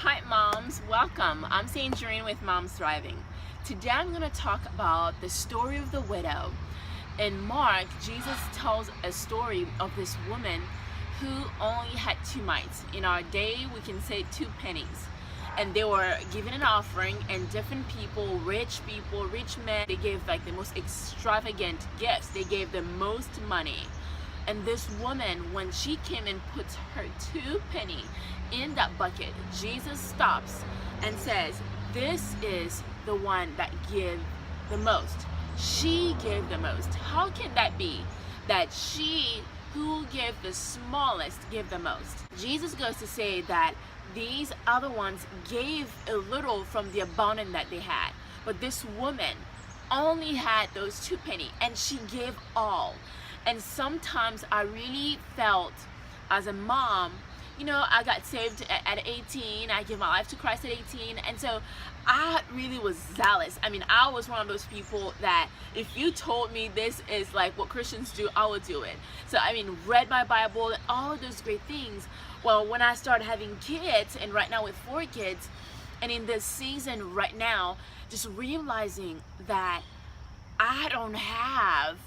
Hi moms, welcome. I'm Sandrine with Moms Thriving. Today I'm going to talk about the story of the widow. In Mark, Jesus tells a story of this woman who only had 2 mites. In our day, we can say 2 pennies. And they were given an offering, and different people, rich men, they gave like the most extravagant gifts. They gave the most money. And this woman, when she came and puts her 2 penny in that bucket, Jesus stops and says, this is the one that gave the most. She gave the most. How can that be that she who gave the smallest gave the most? Jesus goes to say that these other ones gave a little from the abundance that they had, but this woman only had those 2 penny and she gave all. And sometimes I really felt as a mom, you know, I got saved at 18. I gave my life to Christ at 18. And so I really was zealous. I mean, I was one of those people that if you told me this is like what Christians do, I would do it. So, I mean, read my Bible and all of those great things. Well, when I started having kids, and right now with 4 kids, and in this season right now, just realizing that I don't have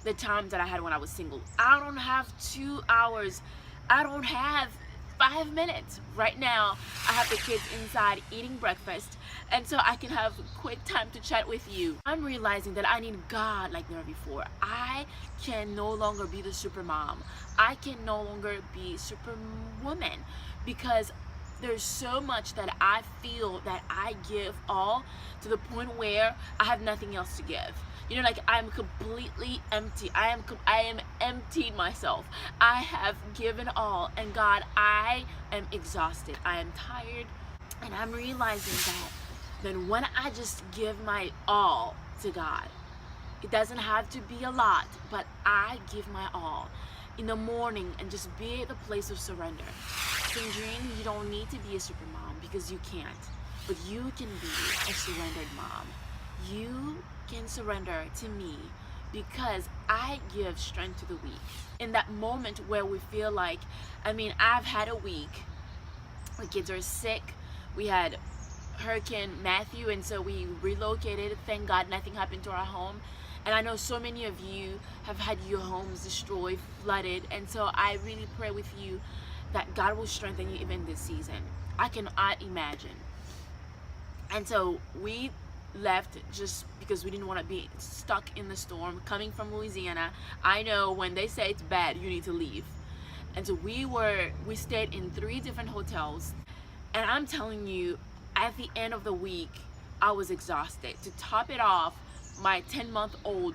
the times that I had when I was single. I don't have 2 hours. I don't have 5 minutes. Right now, I have the kids inside eating breakfast, and so I can have quick time to chat with you. I'm realizing that I need God like never before. I can no longer be the super mom. I can no longer be superwoman, because there's so much that I feel that I give all to the point where I have nothing else to give. You know, like I'm completely empty. I am emptied myself. I have given all, and God, I am exhausted. I am tired, and I'm realizing that then when I just give my all to God, it doesn't have to be a lot, but I give my all in the morning and just be at the place of surrender. Sandrine, you don't need to be a super mom because you can't, but you can be a surrendered mom. You can surrender to me because I give strength to the weak. In that moment where we feel like, I mean, I've had a week, the kids are sick, we had Hurricane Matthew, and so we relocated. Thank God nothing happened to our home. And I know so many of you have had your homes destroyed, flooded, and so I really pray with you that God will strengthen you even this season. I cannot imagine. And so we left just because we didn't want to be stuck in the storm. Coming from Louisiana, I know when they say it's bad, you need to leave. And so we stayed in 3 different hotels, and I'm telling you, at the end of the week, I was exhausted. To top it off, my 10-month-old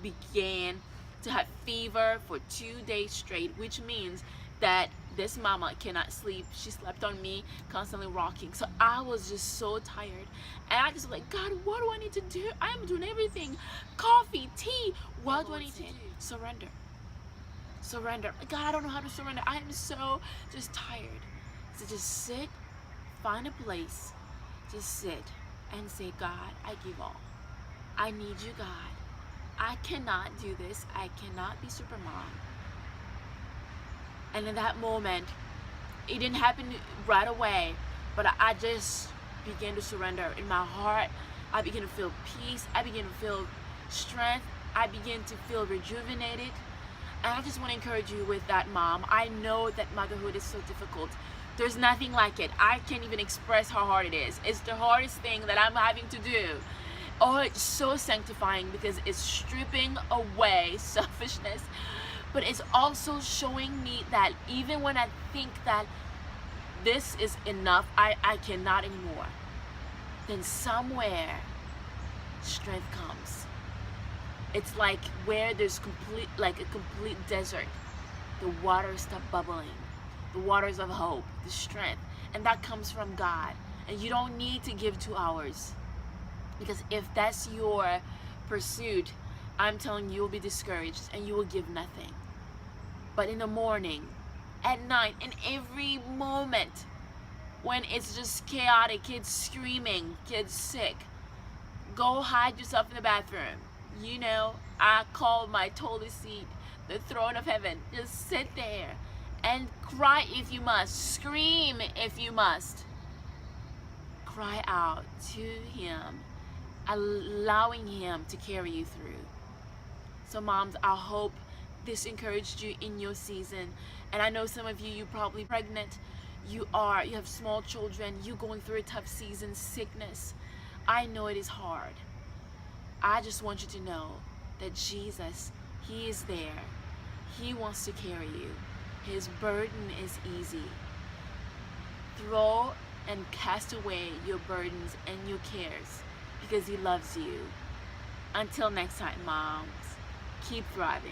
began to have fever for 2 days straight, which means that this mama cannot sleep. She slept on me, constantly rocking. So I was just so tired, and I just was like, God, what do I need to do? I am doing everything, coffee, tea. What do I need to do? Surrender. God, I don't know how to surrender. I am so just tired. So just sit, find a place, just sit and say, God, I give all. I need you, God. I cannot do this. I cannot be super mom. And in that moment, it didn't happen right away, but I just began to surrender. In my heart, I began to feel peace. I began to feel strength. I began to feel rejuvenated. And I just want to encourage you with that, mom. I know that motherhood is so difficult. There's nothing like it. I can't even express how hard it is. It's the hardest thing that I'm having to do. Oh, it's so sanctifying because it's stripping away selfishness. But it's also showing me that even when I think that this is enough, I cannot anymore, then somewhere strength comes. It's like where there's a complete desert, the waters stop bubbling, the waters of hope, the strength, and that comes from God. And you don't need to give 2 hours, because if that's your pursuit, I'm telling you, you'll be discouraged and you will give nothing. But in the morning, at night, in every moment when it's just chaotic, kids screaming, kids sick, go hide yourself in the bathroom. You know, I call my toilet seat the throne of heaven. Just sit there and cry if you must, scream if you must. cry out to Him, allowing Him to carry you through. So moms, I hope this encouraged you in your season. And I know some of you, you're probably pregnant, you have small children, you're going through a tough season, sickness. I know it is hard. I just want you to know that Jesus, He is there. He wants to carry you. His burden is easy. Throw and cast away your burdens and your cares because He loves you. Until next time, moms, keep thriving.